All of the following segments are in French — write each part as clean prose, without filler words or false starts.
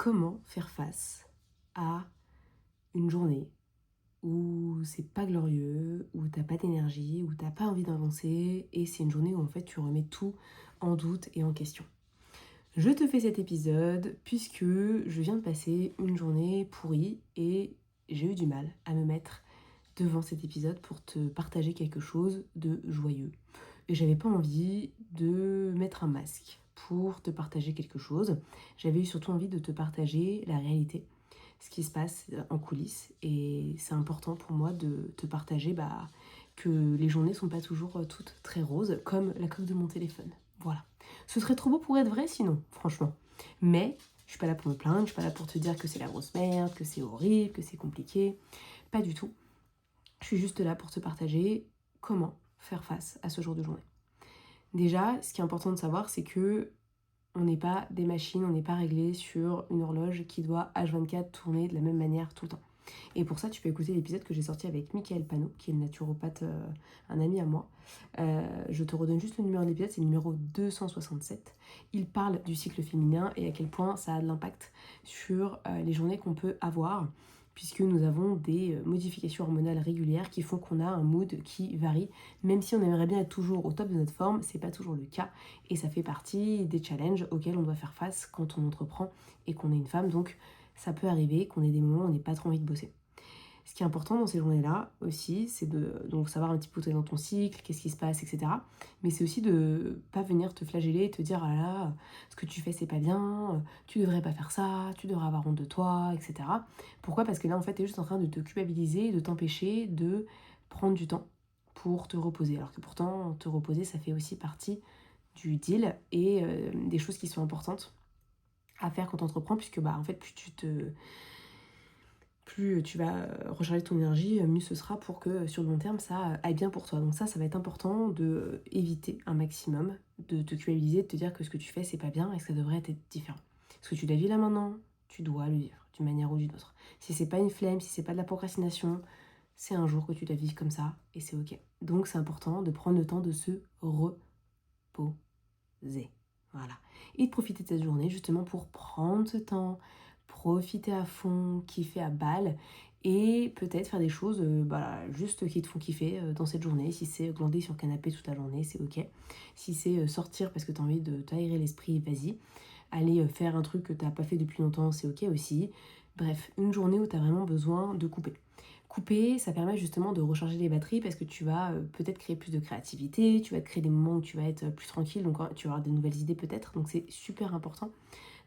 comment faire face à une journée où c'est pas glorieux, où t'as pas d'énergie, où t'as pas envie d'avancer, et c'est une journée où en fait tu remets tout en doute et en question. Je te fais cet épisode puisque je viens de passer une journée pourrie et j'ai eu du mal à me mettre devant cet épisode pour te partager quelque chose de joyeux. Et j'avais pas envie de mettre un masque pour te partager quelque chose. J'avais eu surtout envie de te partager la réalité, ce qui se passe en coulisses. Et c'est important pour moi de te partager que les journées sont pas toujours toutes très roses, comme la coque de mon téléphone. Voilà. Ce serait trop beau pour être vrai sinon, franchement. Mais je suis pas là pour me plaindre, je suis pas là pour te dire que c'est la grosse merde, que c'est horrible, que c'est compliqué. Pas du tout. Je suis juste là pour te partager comment faire face à ce jour de journée. Déjà, ce qui est important de savoir, c'est que on n'est pas des machines, on n'est pas réglé sur une horloge qui doit H24 tourner de la même manière tout le temps. Et pour ça, tu peux écouter l'épisode que j'ai sorti avec Mickaël Panot, qui est le naturopathe, un ami à moi. Je te redonne juste le numéro de l'épisode, c'est le numéro 267. Il parle du cycle féminin et à quel point ça a de l'impact sur les journées qu'on peut avoir, puisque nous avons des modifications hormonales régulières qui font qu'on a un mood qui varie. Même si on aimerait bien être toujours au top de notre forme, c'est pas toujours le cas. Et ça fait partie des challenges auxquels on doit faire face quand on entreprend et qu'on est une femme. Donc ça peut arriver qu'on ait des moments où on n'ait pas trop envie de bosser. Ce qui est important dans ces journées-là aussi, c'est de donc savoir un petit peu où tu es dans ton cycle, qu'est-ce qui se passe, etc. Mais c'est aussi de pas venir te flageller et te dire « Ah là là, ce que tu fais c'est pas bien, tu devrais pas faire ça, tu devrais avoir honte de toi, etc. » Pourquoi ? Parce que là en fait tu es juste en train de te culpabiliser, de t'empêcher de prendre du temps pour te reposer. Alors que pourtant te reposer ça fait aussi partie du deal et des choses qui sont importantes à faire quand tu entreprends, puisque en fait plus tu vas recharger ton énergie, mieux ce sera pour que sur le long terme ça aille bien pour toi. Donc ça va être important de éviter un maximum de te culpabiliser, de te dire que ce que tu fais c'est pas bien et que ça devrait être différent. Ce que tu dois vivre là maintenant, tu dois le vivre d'une manière ou d'une autre. Si c'est pas une flemme, si c'est pas de la procrastination, c'est un jour que tu dois vivre comme ça et c'est ok. Donc c'est important de prendre le temps de se reposer. Voilà. Et de profiter de cette journée justement pour prendre ce temps, profiter à fond, kiffer à balle et peut-être faire des choses juste qui te font kiffer dans cette journée. Si c'est glander sur le canapé toute la journée, c'est ok. Si c'est sortir parce que tu as envie de t'aérer l'esprit, vas-y. Aller faire un truc que tu n'as pas fait depuis longtemps, c'est ok aussi. Bref, une journée où tu as vraiment besoin de couper. Couper, ça permet justement de recharger les batteries parce que tu vas peut-être créer plus de créativité, tu vas te créer des moments où tu vas être plus tranquille, donc tu vas avoir des nouvelles idées peut-être. Donc c'est super important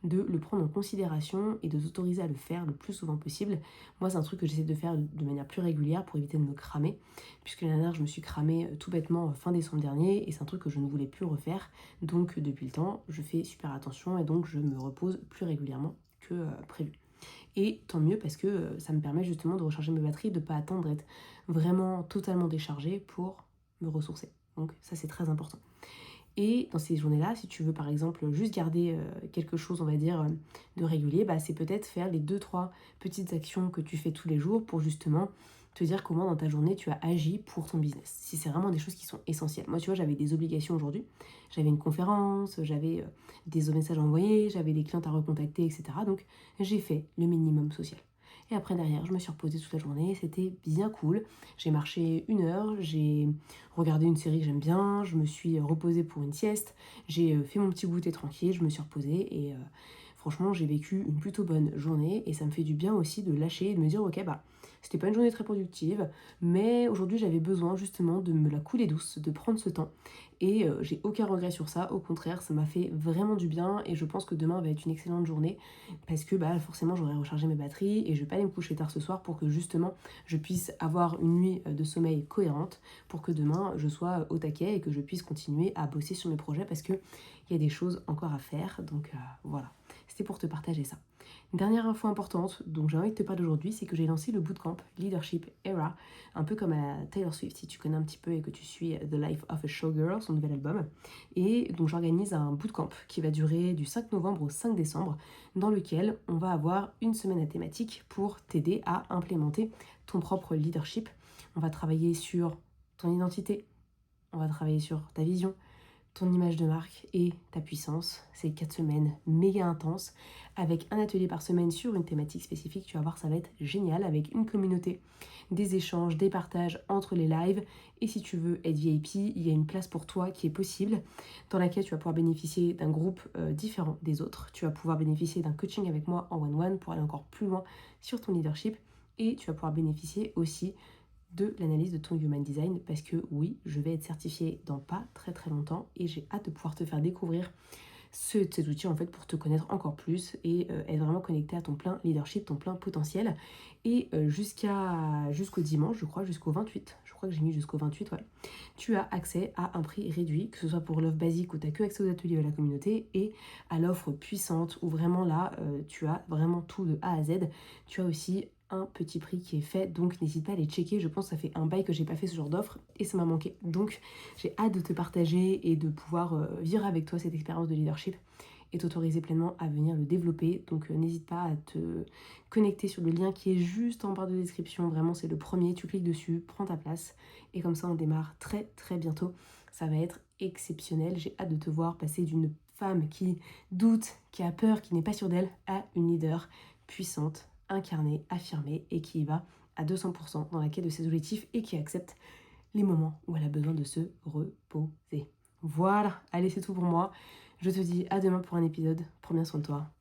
de le prendre en considération et de t'autoriser à le faire le plus souvent possible. Moi, c'est un truc que j'essaie de faire de manière plus régulière pour éviter de me cramer, puisque l'année dernière, je me suis cramée tout bêtement fin décembre dernier et c'est un truc que je ne voulais plus refaire. Donc depuis le temps, je fais super attention et donc je me repose plus régulièrement que prévu. Et tant mieux parce que ça me permet justement de recharger mes batteries, de ne pas attendre d'être vraiment totalement déchargée pour me ressourcer. Donc ça c'est très important. Et dans ces journées-là, si tu veux par exemple juste garder quelque chose, on va dire, de régulier, c'est peut-être faire les 2-3 petites actions que tu fais tous les jours pour justement te dire comment dans ta journée tu as agi pour ton business. Si c'est vraiment des choses qui sont essentielles. Moi, tu vois, j'avais des obligations aujourd'hui. J'avais une conférence, j'avais des messages à envoyer, j'avais des clientes à recontacter, etc. Donc, j'ai fait le minimum social. Et après, derrière, je me suis reposée toute la journée. C'était bien cool. J'ai marché 1 heure, j'ai regardé une série que j'aime bien, je me suis reposée pour une sieste, j'ai fait mon petit goûter tranquille, je me suis reposée et franchement, j'ai vécu une plutôt bonne journée et ça me fait du bien aussi de lâcher et de me dire ok, c'était pas une journée très productive, mais aujourd'hui j'avais besoin justement de me la couler douce, de prendre ce temps et j'ai aucun regret sur ça, au contraire, ça m'a fait vraiment du bien et je pense que demain va être une excellente journée parce que forcément j'aurai rechargé mes batteries et je vais pas aller me coucher tard ce soir pour que justement je puisse avoir une nuit de sommeil cohérente pour que demain je sois au taquet et que je puisse continuer à bosser sur mes projets parce qu'il y a des choses encore à faire. Donc voilà, c'était pour te partager ça. Une dernière info importante dont j'ai envie de te parler aujourd'hui, c'est que j'ai lancé le bootcamp Leadership Era, un peu comme à Taylor Swift si tu connais un petit peu et que tu suis The Life of a Showgirl, son nouvel album. Et donc j'organise un bootcamp qui va durer du 5 novembre au 5 décembre dans lequel on va avoir une semaine à thématique pour t'aider à implémenter ton propre leadership. On va travailler sur ton identité, on va travailler sur ta vision, ton image de marque et ta puissance. C'est 4 semaines méga intenses avec un atelier par semaine sur une thématique spécifique. Tu vas voir, ça va être génial avec une communauté, des échanges, des partages entre les lives. Et si tu veux être VIP, il y a une place pour toi qui est possible dans laquelle tu vas pouvoir bénéficier d'un groupe différent des autres. Tu vas pouvoir bénéficier d'un coaching avec moi en one-one pour aller encore plus loin sur ton leadership. Et tu vas pouvoir bénéficier aussi de l'analyse de ton human design parce que oui, je vais être certifiée dans pas très très longtemps et j'ai hâte de pouvoir te faire découvrir cet outil en fait pour te connaître encore plus et être vraiment connecté à ton plein leadership, ton plein potentiel. Et jusqu'au dimanche, je crois, jusqu'au 28, je crois que j'ai mis jusqu'au 28, ouais, tu as accès à un prix réduit, que ce soit pour l'offre basique où tu n'as que accès aux ateliers de la communauté et à l'offre puissante où vraiment là, tu as vraiment tout de A à Z. Tu as aussi un petit prix qui est fait, donc n'hésite pas à les checker. Je pense que ça fait un bail que j'ai pas fait ce genre d'offre et ça m'a manqué. Donc j'ai hâte de te partager et de pouvoir vivre avec toi cette expérience de leadership et t'autoriser pleinement à venir le développer. Donc n'hésite pas à te connecter sur le lien qui est juste en barre de description. Vraiment, c'est le premier. Tu cliques dessus, prends ta place et comme ça on démarre très très bientôt. Ça va être exceptionnel. J'ai hâte de te voir passer d'une femme qui doute, qui a peur, qui n'est pas sûre d'elle, à une leader puissante, incarnée, affirmée et qui y va à 200% dans la quête de ses objectifs et qui accepte les moments où elle a besoin de se reposer. Voilà, allez, c'est tout pour moi. Je te dis à demain pour un épisode. Prends bien soin de toi.